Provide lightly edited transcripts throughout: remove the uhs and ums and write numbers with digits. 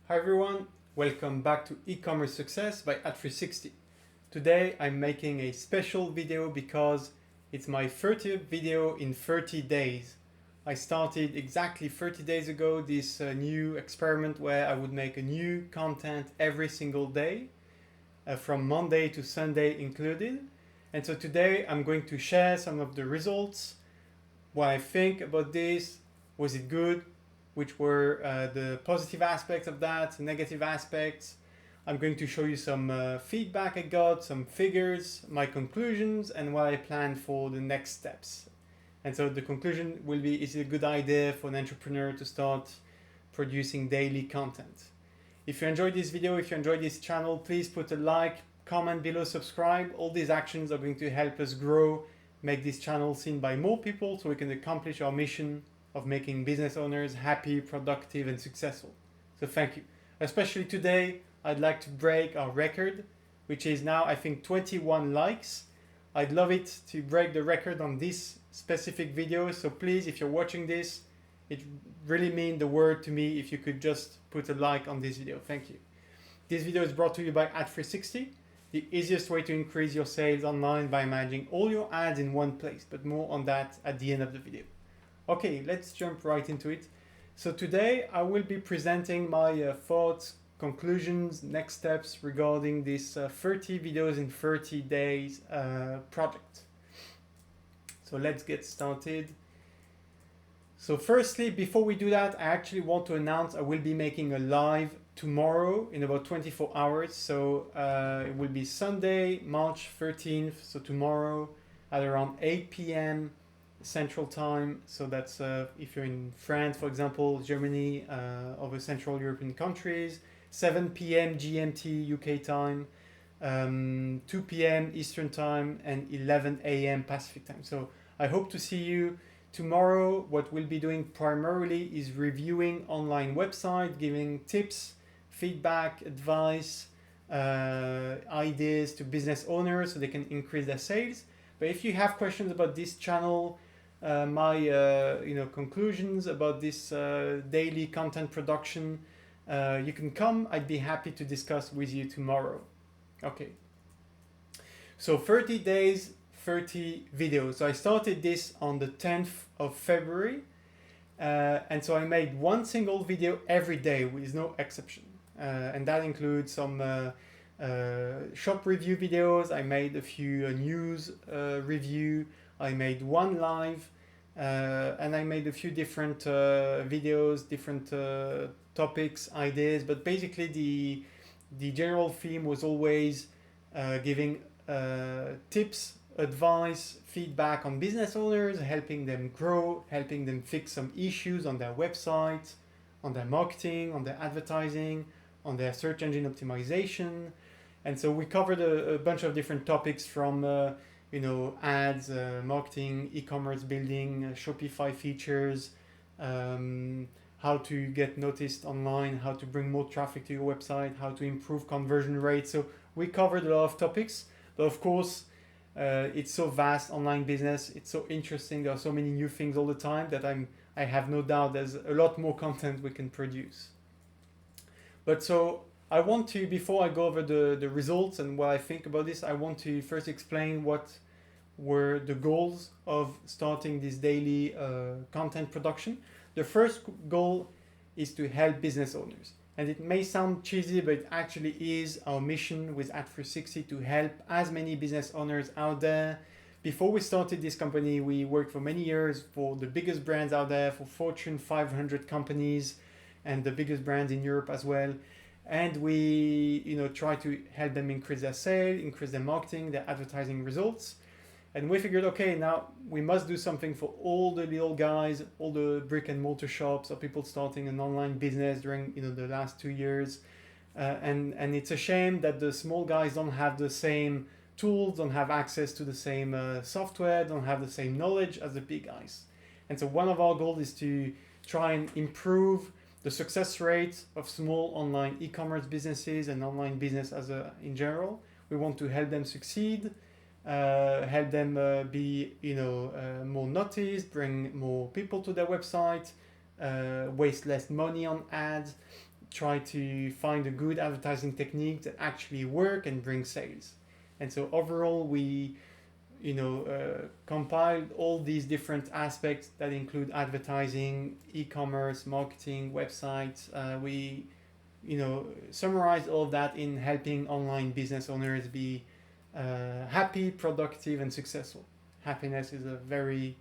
Hi everyone, welcome back to Ecommerce Success by At360. Today I'm making a special video because it's my 30th video in 30 days. I started exactly 30 days ago this new experiment where I would make a new content every single day, from Monday to Sunday included. And so today I'm going to share some of the results, what I think about this, was it good, which were the positive aspects of that, negative aspects. I'm going to show you some feedback I got, some figures, my conclusions, and what I plan for the next steps. And so the conclusion will be, is it a good idea for an entrepreneur to start producing daily content? If you enjoyed this video, if you enjoyed this channel, please put a like, comment below, subscribe. All these actions are going to help us grow, make this channel seen by more people so we can accomplish our mission of making business owners happy, productive, and successful. So thank you. Especially today, I'd like to break our record, which is now, I think, 21 likes. I'd love it to break the record on this specific video. So please, if you're watching this, it really means the world to me if you could just put a like on this video. Thank you. This video is brought to you by At360, the easiest way to increase your sales online by managing all your ads in one place, but more on that at the end of the video. Okay, let's jump right into it. So today I will be presenting my thoughts, conclusions, next steps regarding this 30 videos in 30 days project. So let's get started. So firstly, before we do that, I actually want to announce I will be making a live tomorrow in about 24 hours. So it will be Sunday, March 13th, so tomorrow at around 8 p.m. Central Time. So that's if you're in France, for example, Germany, other Central European countries, 7 p.m. GMT UK time, 2 p.m. Eastern Time, and 11 a.m. Pacific Time. So I hope to see you tomorrow. What we'll be doing primarily is reviewing online website, giving tips, feedback, advice, ideas to business owners so they can increase their sales. But if you have questions about this channel, my conclusions about this daily content production, you can come. I'd be happy to discuss with you tomorrow. Okay. So 30 days, 30 videos. So I started this on the 10th of February. And so I made one single video every day with no exception. And that includes some shop review videos. I made a few news review. I made one live, and I made a few different videos, different topics, ideas. But basically, the general theme was always giving tips, advice, feedback on business owners, helping them grow, helping them fix some issues on their website, on their marketing, on their advertising, on their search engine optimization. And so we covered a bunch of different topics from ads, marketing, e-commerce building, Shopify features, how to get noticed online, how to bring more traffic to your website, how to improve conversion rates. So we covered a lot of topics, but of course, it's so vast, online business. It's so interesting. There are so many new things all the time that I have no doubt there's a lot more content we can produce. But so I want to, before I go over the results and what I think about this, I want to first explain what were the goals of starting this daily content production. The first goal is to help business owners. And it may sound cheesy, but it actually is our mission with At360 to help as many business owners out there. Before we started this company, we worked for many years for the biggest brands out there, for Fortune 500 companies, and the biggest brands in Europe as well. And we try to help them increase their sales, increase their marketing, their advertising results. And we figured, okay, now we must do something for all the little guys, all the brick and mortar shops, or people starting an online business during the last 2 years. And it's a shame that the small guys don't have the same tools, don't have access to the same software, don't have the same knowledge as the big guys. And so one of our goals is to try and improve the success rate of small online e-commerce businesses and online business in general. We want to help them succeed, help them be more noticed, bring more people to their website, waste less money on ads, try to find a good advertising technique that actually work and bring sales. And so overall, we compiled all these different aspects that include advertising, e-commerce, marketing, websites. We summarize all of that in helping online business owners be happy, productive, and successful. Happiness is a very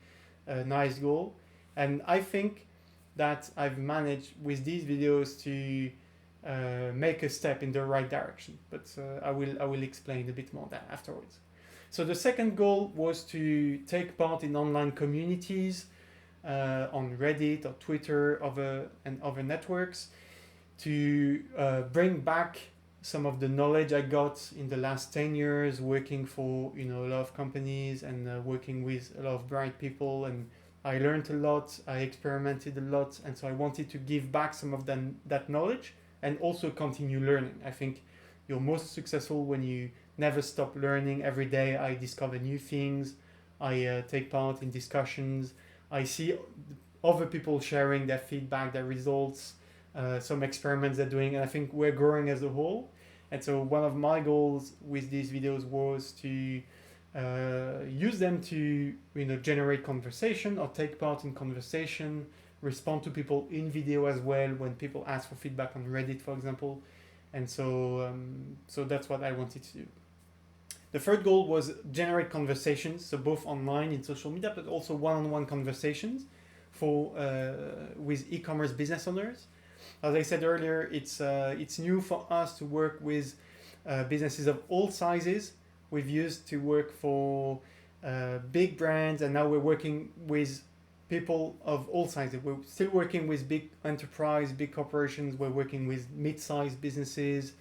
nice goal, and I think that I've managed with these videos to make a step in the right direction. But I will explain a bit more that afterwards. So the second goal was to take part in online communities on Reddit or Twitter and other networks, to bring back some of the knowledge I got in the last 10 years working for a lot of companies and working with a lot of bright people, and I learned a lot, I experimented a lot, and so I wanted to give back some of that knowledge and also continue learning. I think you're most successful when you never stop learning. Every day I discover new things, I take part in discussions, I see other people sharing their feedback, their results, some experiments they're doing, and I think we're growing as a whole. And so one of my goals with these videos was to use them to generate conversation or take part in conversation, respond to people in video as well when people ask for feedback on Reddit, for example. And so that's what I wanted to do. The third goal was generate conversations, so both online in social media, but also one-on-one conversations with e-commerce business owners. As I said earlier, it's new for us to work with businesses of all sizes. We've used to work for big brands, and now we're working with people of all sizes. We're still working with big enterprise, big corporations. We're working with mid-sized businesses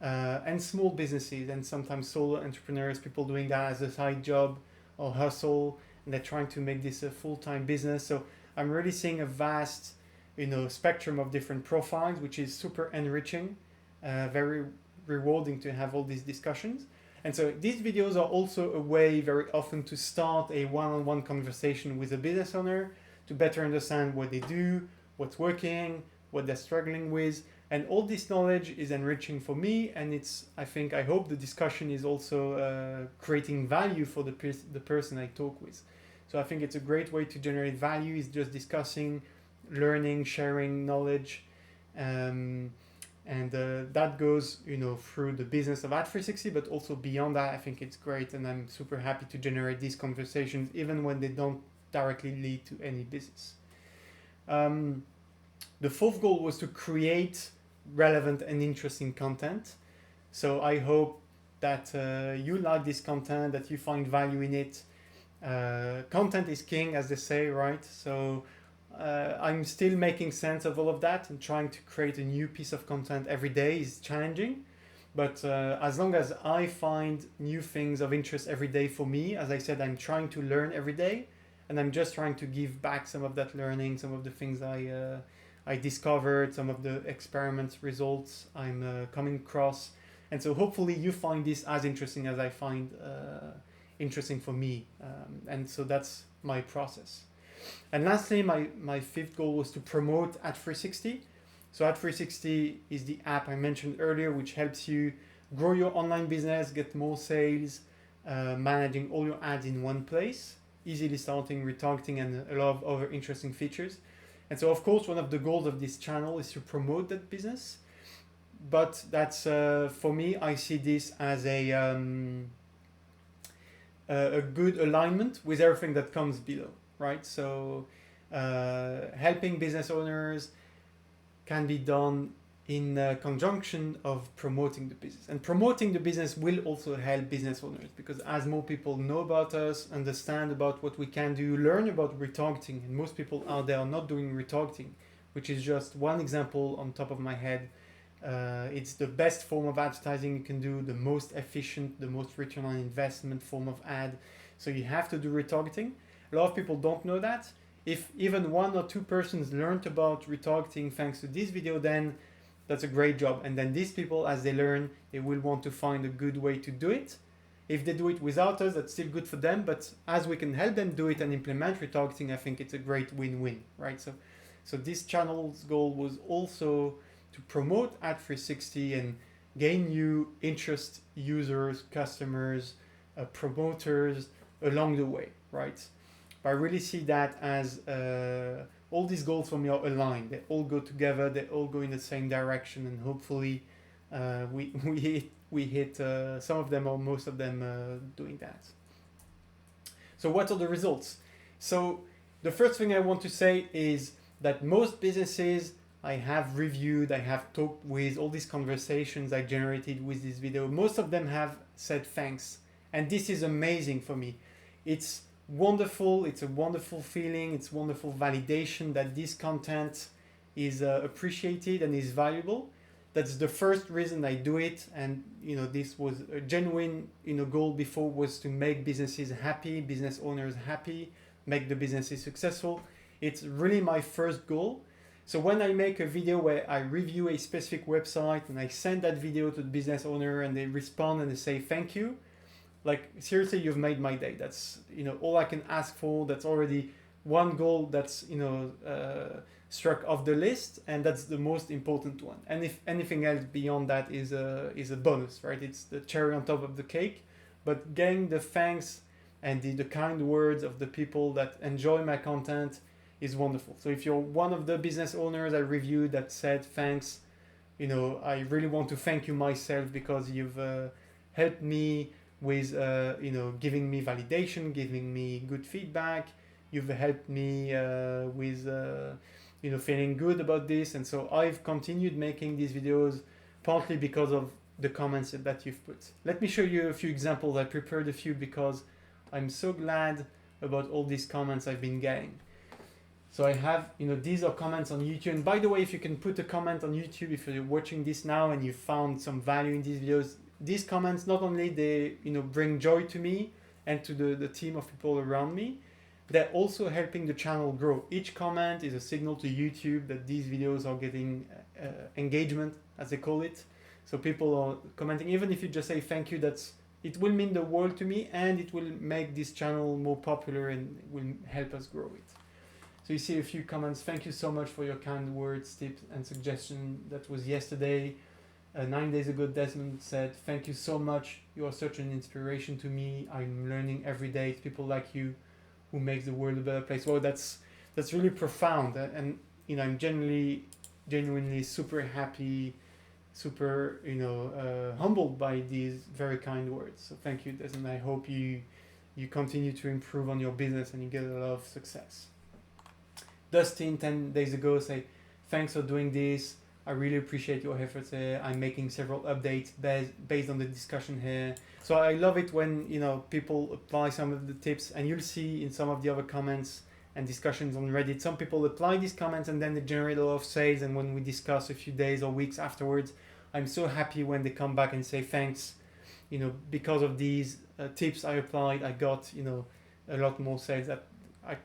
and small businesses, and sometimes solo entrepreneurs, people doing that as a side job or hustle, and they're trying to make this a full-time business. So I'm really seeing a vast spectrum of different profiles, which is super enriching, very rewarding to have all these discussions. And so these videos are also a way very often to start a one-on-one conversation with a business owner to better understand what they do, what's working, what they're struggling with. And all this knowledge is enriching for me, and I hope the discussion is also creating value for the person I talk with. So I think it's a great way to generate value, is just discussing, learning, sharing knowledge, and that goes through the business of Ad360, but also beyond that. I think it's great, and I'm super happy to generate these conversations even when they don't directly lead to any business. The fourth goal was to create relevant and interesting content. So I hope that you like this content, that you find value in it. Content is king, as they say, right? So I'm still making sense of all of that, and trying to create a new piece of content every day is challenging. But as long as I find new things of interest every day for me, as I said, I'm trying to learn every day, and I'm just trying to give back some of that learning, some of the things I discovered, some of the experiments results I'm coming across. And so hopefully you find this as interesting as I find interesting for me. And so that's my process. And lastly, my fifth goal was to promote Ad360. So Ad360 is the app I mentioned earlier, which helps you grow your online business, get more sales, managing all your ads in one place, easily starting, retargeting, and a lot of other interesting features. And so, of course, one of the goals of this channel is to promote that business. But that's, for me, I see this as a good alignment with everything that comes below, right? So helping business owners can be done in conjunction of promoting the business. And promoting the business will also help business owners, because as more people know about us, understand about what we can do, learn about retargeting, and most people out there are not doing retargeting, which is just one example on top of my head. It's the best form of advertising you can do, the most efficient, the most return on investment form of ad. So you have to do retargeting. A lot of people don't know that. If even one or two persons learned about retargeting thanks to this video, then that's a great job. And then these people, as they learn, they will want to find a good way to do it. If they do it without us, that's still good for them. But as we can help them do it and implement retargeting, I think it's a great win-win, right? So this channel's goal was also to promote Ad360 and gain new interest users, customers, promoters along the way, right? But I really see that as all these goals for me are aligned. They all go together. They all go in the same direction, and hopefully we hit some of them or most of them doing that. So what are the results? So the first thing I want to say is that most businesses I have reviewed, I have talked with, all these conversations I generated with this video, most of them have said thanks. And this is amazing for me. It's wonderful. It's a wonderful feeling. It's wonderful validation that this content is appreciated and is valuable. That's the first reason I do it. And, this was a genuine, goal before, was to make businesses happy, business owners happy, make the businesses successful. It's really my first goal. So when I make a video where I review a specific website and I send that video to the business owner and they respond and they say thank you, like seriously, you've made my day. That's all I can ask for. That's already one goal that's struck off the list, and that's the most important one. And if anything else beyond that is a bonus, right? It's the cherry on top of the cake. But getting the thanks and the kind words of the people that enjoy my content is wonderful. So if you're one of the business owners I reviewed that said thanks, I really want to thank you myself, because you've helped me with giving me validation, giving me good feedback. You've helped me with feeling good about this, and so I've continued making these videos partly because of the comments that you've put. Let me show you a few examples. I prepared a few because I'm so glad about all these comments I've been getting. So I have, these are comments on YouTube. And by the way, if you can put a comment on YouTube, if you're watching this now and you found some value in these videos, these comments, not only they, bring joy to me and to the team of people around me, they're also helping the channel grow. Each comment is a signal to YouTube that these videos are getting engagement, as they call it. So people are commenting. Even if you just say thank you, it will mean the world to me, and it will make this channel more popular and will help us grow it. So you see a few comments. Thank you so much for your kind words, tips, and suggestions. That was yesterday. 9 days ago, Desmond said, thank you so much. You are such an inspiration to me. I'm learning every day. It's people like you who makes the world a better place. Well, that's really profound. And I'm genuinely super happy, super, humbled by these very kind words. So thank you, Desmond. I hope you continue to improve on your business and you get a lot of success. Dustin, 10 days ago, say, thanks for doing this. I really appreciate your efforts here. I'm making several updates based on the discussion here. So I love it when people apply some of the tips, and you'll see in some of the other comments and discussions on Reddit, some people apply these comments and then they generate a lot of sales. And when we discuss a few days or weeks afterwards, I'm so happy when they come back and say thanks. Because of these tips I applied, I got a lot more sales. That I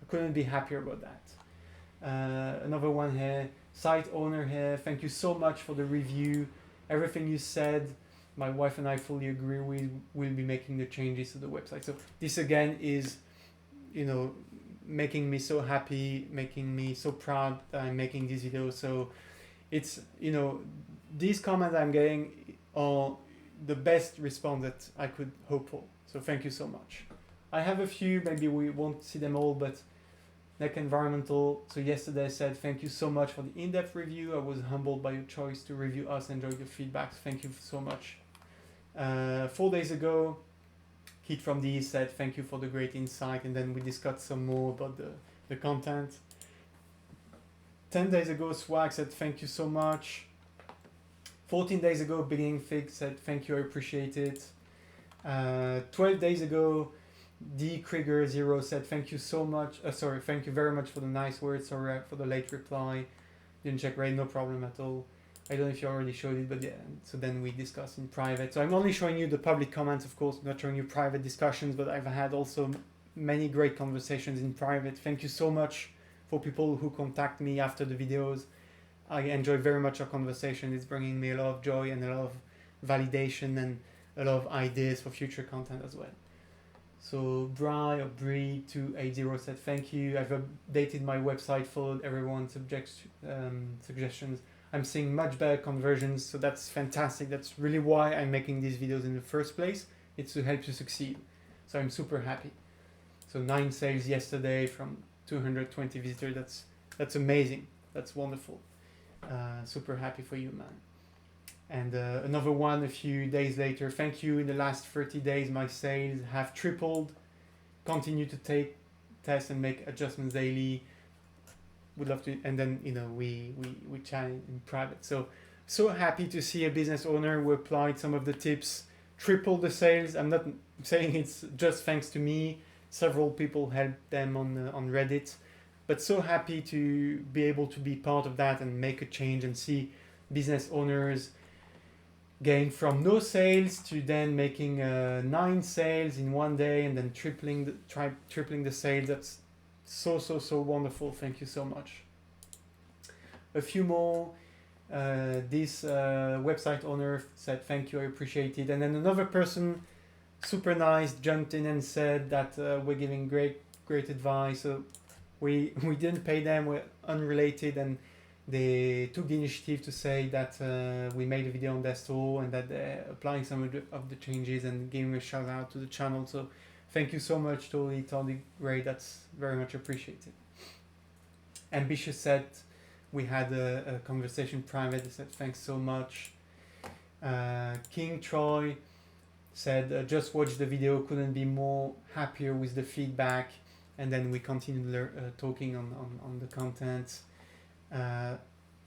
couldn't be happier about that. Another one here. Site owner here, thank you so much for the review. Everything you said, my wife and I fully agree with. We'll be making the changes to the website. So this again is, making me so happy, making me so proud that I'm making these videos. So it's, these comments I'm getting are the best response that I could hope for. So thank you so much. I have a few, maybe we won't see them all, but Neck Environmental. So yesterday I said, thank you so much for the in-depth review. I was humbled by your choice to review us and enjoy your feedback. Thank you so much. 4 days ago, Kit from the East said, thank you for the great insight. And then we discussed some more about the content. 10 days ago, Swag said, thank you so much. 14 days ago, Beginning Fig said, thank you, I appreciate it. 12 days ago, D. Krieger 0 said, thank you so much. Thank you very much for the nice words. Sorry for the late reply. Didn't check right, no problem at all. I don't know if you already showed it, but yeah. So then we discussed in private. So I'm only showing you the public comments, of course, not showing you private discussions, but I've had also many great conversations in private. Thank you so much for people who contact me after the videos. I enjoy very much our conversation. It's bringing me a lot of joy and a lot of validation and a lot of ideas for future content as well. So Bri 280 said, thank you. I've updated my website, followed everyone's suggestions. I'm seeing much better conversions, so that's fantastic. That's really why I'm making these videos in the first place. It's to help you succeed. So I'm super happy. So 9 sales yesterday from 220 visitors. That's amazing. That's wonderful. Super happy for you, man. And another one a few days later. Thank you. In the last 30 days, my sales have tripled. Continue to take tests and make adjustments daily. Would love to. And then we chat in private. So happy to see a business owner who applied some of the tips, triple the sales. I'm not saying it's just thanks to me. Several people helped them on Reddit, but so happy to be able to be part of that and make a change and see business owners gain from no sales to then making 9 sales in one day and then tripling the sales. That's so wonderful. Thank you so much. A few more. This website owner said thank you, I appreciate it. And then another person, super nice, jumped in and said that we're giving great advice. So we didn't pay them, we're unrelated, and they took the initiative to say that we made a video on their store and that they're applying some of the changes and giving a shout out to the channel. So thank you so much, totally great. That's very much appreciated. Ambitious said we had a conversation private. He said thanks so much. King Troy said just watched the video, couldn't be more happier with the feedback. And then we continued talking on the content.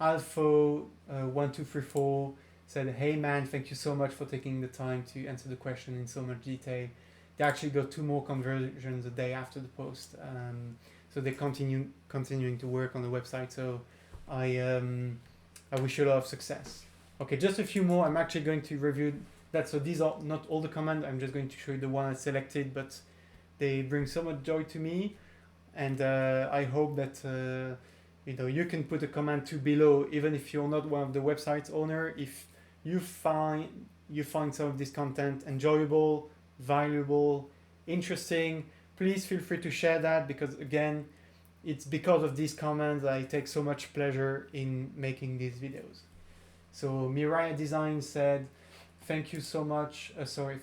Alpho1234 said, hey man, thank you so much for taking the time to answer the question in so much detail. They actually got 2 more conversions a day after the post. So they continuing to work on the website. So I wish you a lot of success. Okay, just a few more. I'm actually going to review that. So these are not all the comments. I'm just going to show you the one I selected, but they bring so much joy to me. And I hope that you can put a comment too below, even if you're not one of the website's owner. If you find some of this content enjoyable, valuable, interesting, please feel free to share that, because again, it's because of these comments I take so much pleasure in making these videos. So Mirai Design said, thank you so much.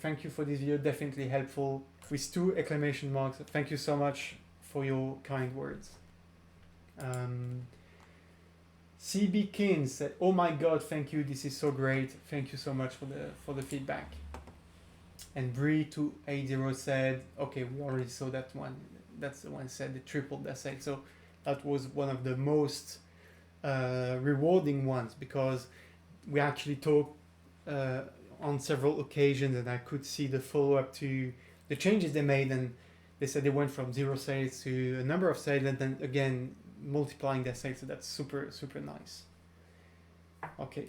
Thank you for this video, definitely helpful, with 2 exclamation marks. Thank you so much for your kind words. CB King said, oh my god, thank you, this is so great. Thank you so much for the feedback. And Bree280 said, okay, we already saw that one. That's the one said they tripled their sales. So that was one of the most rewarding ones, because we actually talked on several occasions and I could see the follow-up to the changes they made, and they said they went from 0 sales to a number of sales and then again multiplying their sales. So that's super nice. Okay,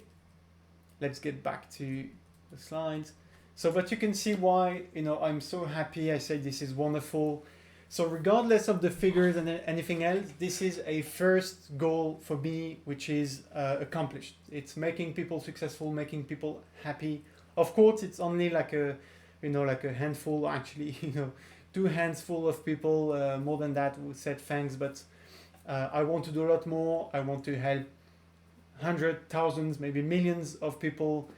let's get back to the slides. So, but you can see why I'm so happy. I said this is wonderful. So regardless of the figures and anything else, this is a first goal for me, which is accomplished. It's making people successful, making people happy. Of course, it's only like a handful, actually, 2 hands full of people, more than that who said thanks, but I want to do a lot more. I want to help hundreds, thousands, maybe millions of people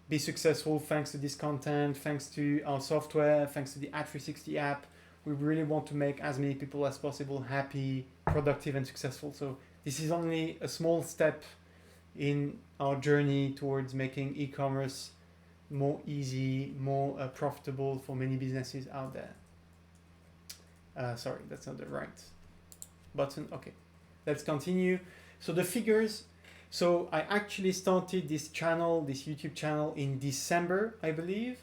be successful thanks to this content, thanks to our software, thanks to the Ad360 app. We really want to make as many people as possible happy, productive, and successful. So this is only a small step in our journey towards making e-commerce more easy, more profitable for many businesses out there. Sorry, that's not the right button. Okay, let's continue. So the figures. So I actually started this YouTube channel in December, I believe.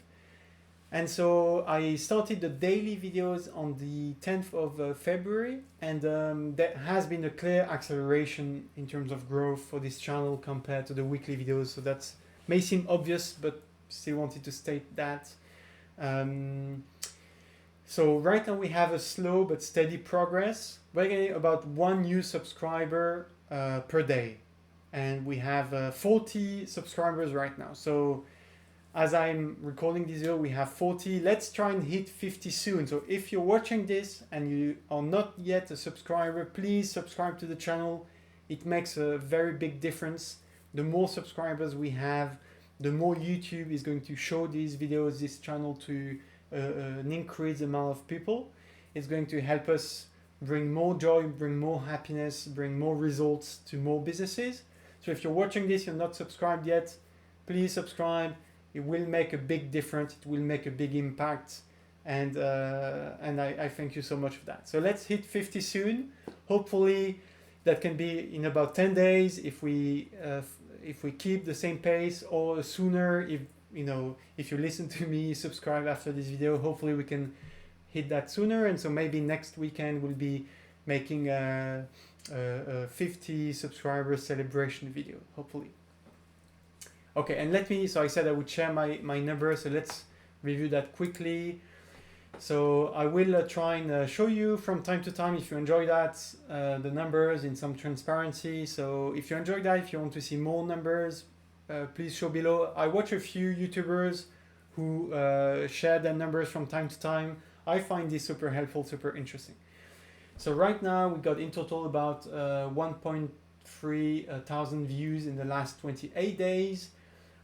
And so I started the daily videos on the 10th of February, and there has been a clear acceleration in terms of growth for this channel compared to the weekly videos. So that may seem obvious, but still wanted to state that. So right now we have a slow but steady progress. We're getting about 1 new subscriber per day. And we have 40 subscribers right now. So as I'm recording this video, we have 40. Let's try and hit 50 soon. So if you're watching this and you are not yet a subscriber, please subscribe to the channel. It makes a very big difference the more subscribers we have, the more YouTube is going to show these videos, this channel to an increased amount of people. It's going to help us bring more joy, bring more happiness, bring more results to more businesses. So if you're watching this, you're not subscribed yet, please subscribe. It will make a big difference. It will make a big impact. And I thank you so much for that. So let's hit 50 soon. Hopefully that can be in about 10 days if we keep the same pace, or sooner if you listen to me, subscribe after this video. Hopefully we can hit that sooner, and so maybe next weekend we'll be making a 50 subscriber celebration video, hopefully. Okay, and so I said I would share my numbers, so let's review that quickly. So I will try and show you from time to time, if you enjoy that, the numbers in some transparency. So if you enjoy that, if you want to see more numbers, please show below. I watch a few YouTubers who share their numbers from time to time. I find this super helpful, super interesting. So right now we got in total about 1.3 thousand views in the last 28 days.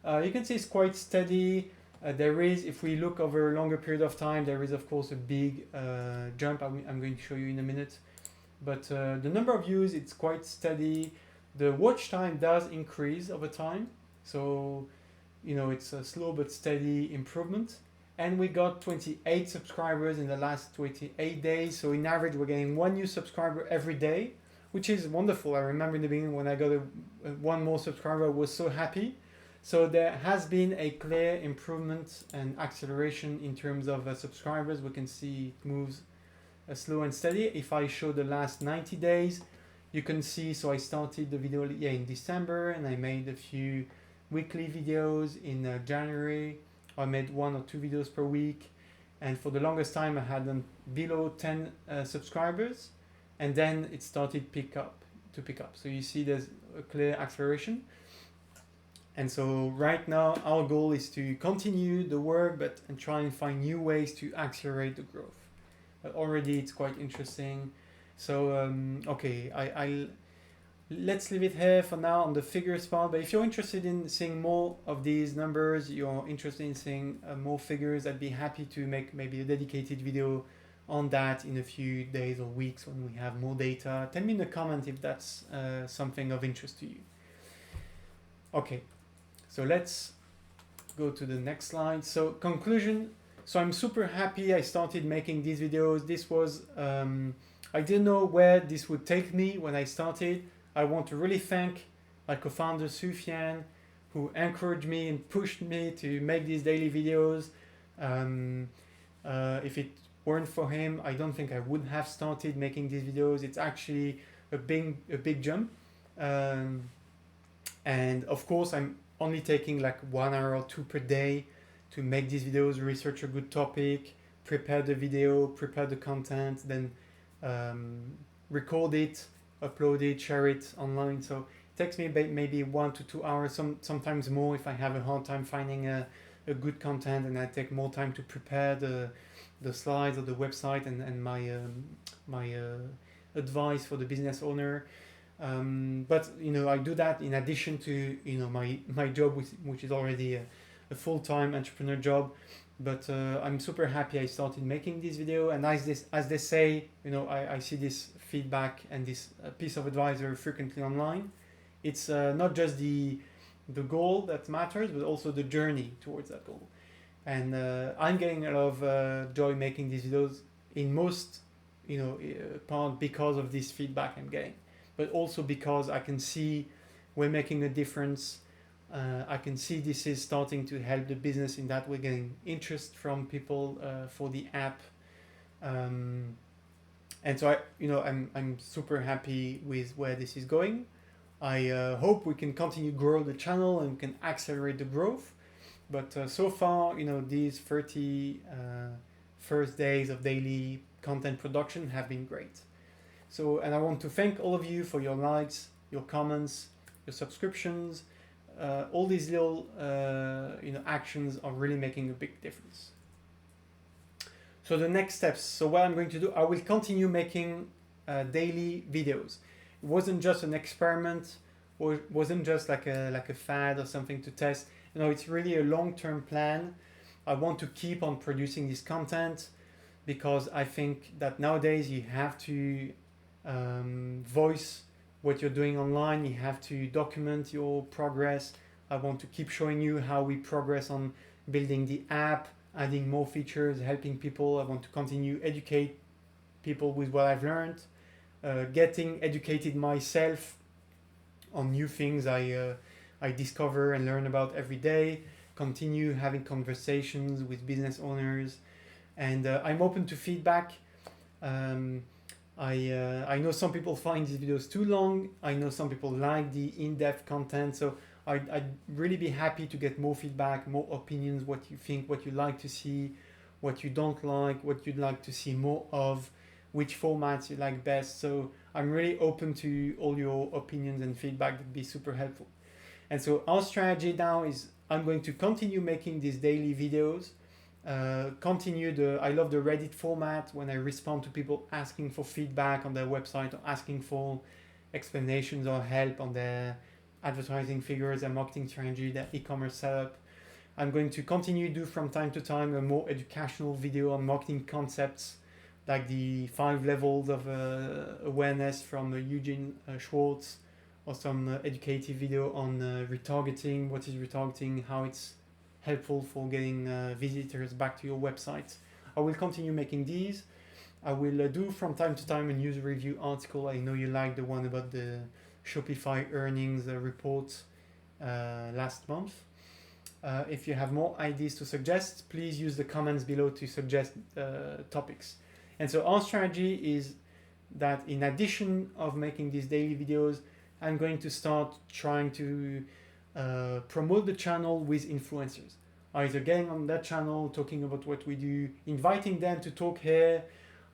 You can see it's quite steady. There is, if we look over a longer period of time, there is of course a big jump. I'm going to show you in a minute. But the number of views, it's quite steady. The watch time does increase over time. So, it's a slow but steady improvement. And we got 28 subscribers in the last 28 days. So in average, we're getting one new subscriber every day, which is wonderful. I remember in the beginning when I got one more subscriber, I was so happy. So there has been a clear improvement and acceleration in terms of subscribers. We can see it moves slow and steady. If I show the last 90 days, you can see, so I started the video in December, and I made a few weekly videos in January. I made 1 or 2 videos per week, and for the longest time I had below 10 subscribers, and then it started to pick up. So you see there's a clear acceleration. And so right now our goal is to continue the work, and try and find new ways to accelerate the growth. But already it's quite interesting. So okay, let's leave it here for now on the figures part. But if you're interested in seeing more of these numbers, you're interested in seeing more figures, I'd be happy to make maybe a dedicated video on that in a few days or weeks when we have more data. Tell me in the comment if that's something of interest to you. Okay. So let's go to the next slide. So conclusion. So I'm super happy I started making these videos. This was, I didn't know where this would take me when I started. I want to really thank my co-founder Sufyan, who encouraged me and pushed me to make these daily videos. If it weren't for him, I don't think I would have started making these videos. It's actually a big jump. And of course, I'm only taking like 1 hour or 2 per day to make these videos, research a good topic, prepare the video, prepare the content, then record it, upload it, share it online. So it takes me maybe 1 to 2 hours, sometimes more if I have a hard time finding a good content, and I take more time to prepare the slides or the website and my advice for the business owner. But I do that in addition to my job, which is already a full-time entrepreneur job. But I'm super happy I started making this video, and as they say, I see this feedback and this piece of advice very frequently online. It's not just the goal that matters, but also the journey towards that goal. And I'm getting a lot of joy making these videos, in most part because of this feedback I'm getting, but also because I can see we're making a difference. I can see this is starting to help the business in that we're getting interest from people for the app. And so I'm super happy with where this is going. I hope we can continue to grow the channel and can accelerate the growth. But so far, these 30 first days of daily content production have been great. So, and I want to thank all of you for your likes, your comments, your subscriptions. All these little actions are really making a big difference. So the next steps. So what I'm going to do, I will continue making daily videos. It wasn't just an experiment wasn't just like a fad or something to test. You know, it's really a long-term plan. I want to keep on producing this content because I think that nowadays you have to voice what you're doing online. You have to document your progress. I want to keep showing you how we progress on building the app, adding more features, helping people. I want to continue educate people with what I've learned, getting educated myself on new things I discover and learn about every day, continue having conversations with business owners, and I'm open to feedback. I know some people find these videos too long. I know some people like the in-depth content, so I'd really be happy to get more feedback, more opinions, what you think, what you like to see, what you don't like, what you'd like to see more of, which formats you like best. So I'm really open to all your opinions and feedback. That'd be super helpful. And so our strategy now is I'm going to continue making these daily videos. I love the Reddit format when I respond to people asking for feedback on their website or asking for explanations or help on their advertising figures, their marketing strategy, their e-commerce setup. I'm going to continue to do from time to time a more educational video on marketing concepts, like the 5 levels of awareness from Eugene Schwartz, or some educative video on retargeting, what is retargeting, how it's helpful for getting visitors back to your website. I will continue making these. I will do from time to time a news review article. I know you like the one about the Shopify earnings report last month. If you have more ideas to suggest, please use the comments below to suggest topics. And so our strategy is that in addition of making these daily videos, I'm going to start trying to promote the channel with influencers. Either getting on that channel, talking about what we do, inviting them to talk here.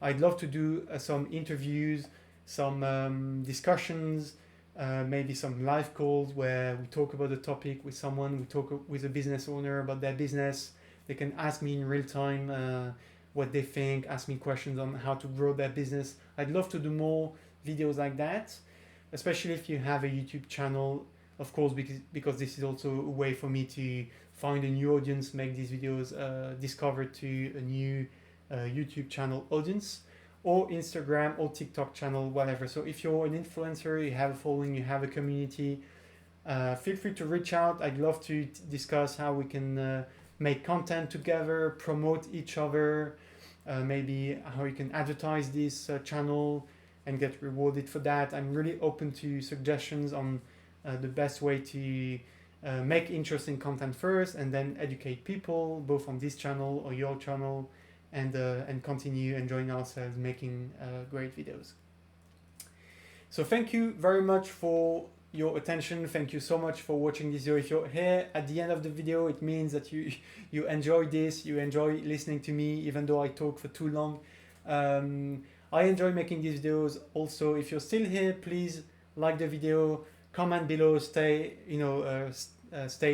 I'd love to do some interviews, some discussions, maybe some live calls where we talk about the topic with someone, we talk with a business owner about their business. They can ask me in real time what they think, ask me questions on how to grow their business. I'd love to do more videos like that, especially if you have a YouTube channel, of course, because this is also a way for me to find a new audience, make these videos discovered to a new YouTube channel audience, or Instagram or TikTok channel, whatever. So if you're an influencer, you have a following, you have a community, feel free to reach out. I'd love to discuss how we can make content together, promote each other, maybe how you can advertise this channel and get rewarded for that. I'm really open to suggestions on the best way to make interesting content first and then educate people both on this channel or your channel, and continue enjoying ourselves making great videos. So thank you very much for your attention. Thank you so much for watching this video. If you're here at the end of the video, it means that you enjoy this, you enjoy listening to me, even though I talk for too long. I enjoy making these videos. Also, if you're still here, please like the video, comment below, state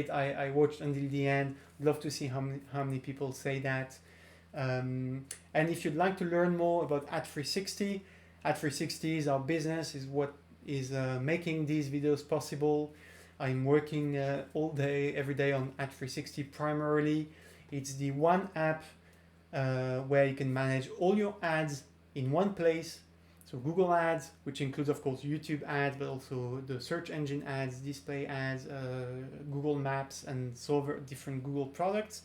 I watched until the end. Love to see how many people say that. And if you'd like to learn more about Ad360, Ad360 is our business, is what is making these videos possible. I'm working all day, every day on Ad360 primarily. It's the one app where you can manage all your ads in one place. So Google ads, which includes of course YouTube ads, but also the search engine ads, display ads, Google Maps, and so different Google products.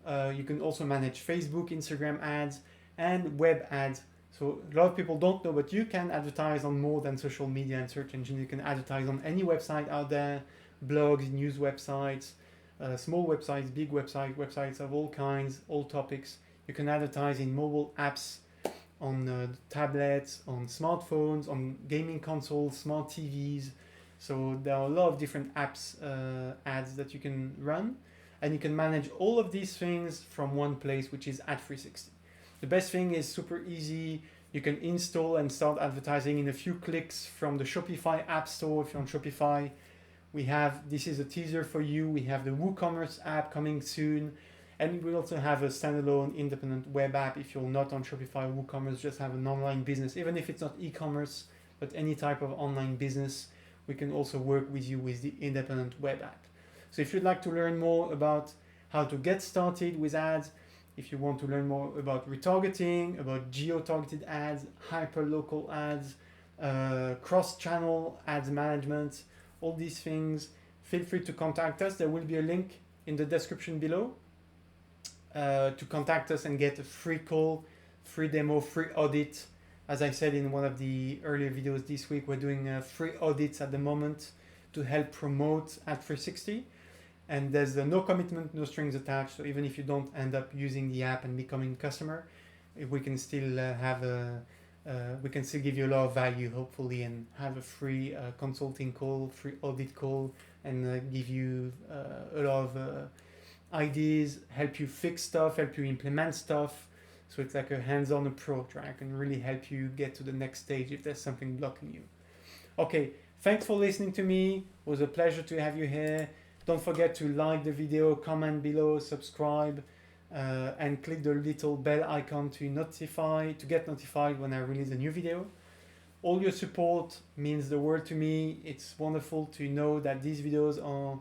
You can also manage Facebook, Instagram ads, and web ads. So a lot of people don't know, but you can advertise on more than social media and search engine. You can advertise on any website out there, blogs, news websites, small websites, big websites of all kinds, all topics. You can advertise in mobile apps, on tablets, on smartphones, on gaming consoles, smart TVs. So there are a lot of different apps, ads that you can run, and you can manage all of these things from one place, which is Ad360. The best thing is super easy. You can install and start advertising in a few clicks from the Shopify App Store. If you're on Shopify, this is a teaser for you. We have the WooCommerce app coming soon. And we also have a standalone independent web app. If you're not on Shopify WooCommerce, just have an online business, even if it's not e-commerce, but any type of online business. we can also work with you with the independent web ad. So if you'd like to learn more about how to get started with ads, if you want to learn more about retargeting, about geo-targeted ads, hyper-local ads, cross-channel ads management, all these things, feel free to contact us. There will be a link in the description below to contact us and get a free call, free demo, free audit. As I said in one of the earlier videos this week, we're doing free audits at the moment to help promote Ad360. And there's no commitment, no strings attached. So even if you don't end up using the app and becoming a customer, we can still we can still give you a lot of value, hopefully, and have a free consulting call, free audit call, and give you a lot of ideas, help you fix stuff, help you implement stuff. So it's like a hands-on approach, right? I can really help you get to the next stage if there's something blocking you. Okay, thanks for listening to me. It was a pleasure to have you here. Don't forget to like the video, comment below, subscribe, and click the little bell icon to get notified when I release a new video. All your support means the world to me. It's wonderful to know that these videos are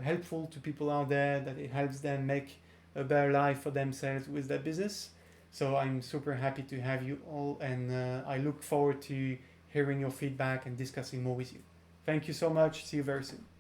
helpful to people out there, that it helps them make a better life for themselves with their business. So I'm super happy to have you all, and I look forward to hearing your feedback and discussing more with you. Thank you so much. See you very soon.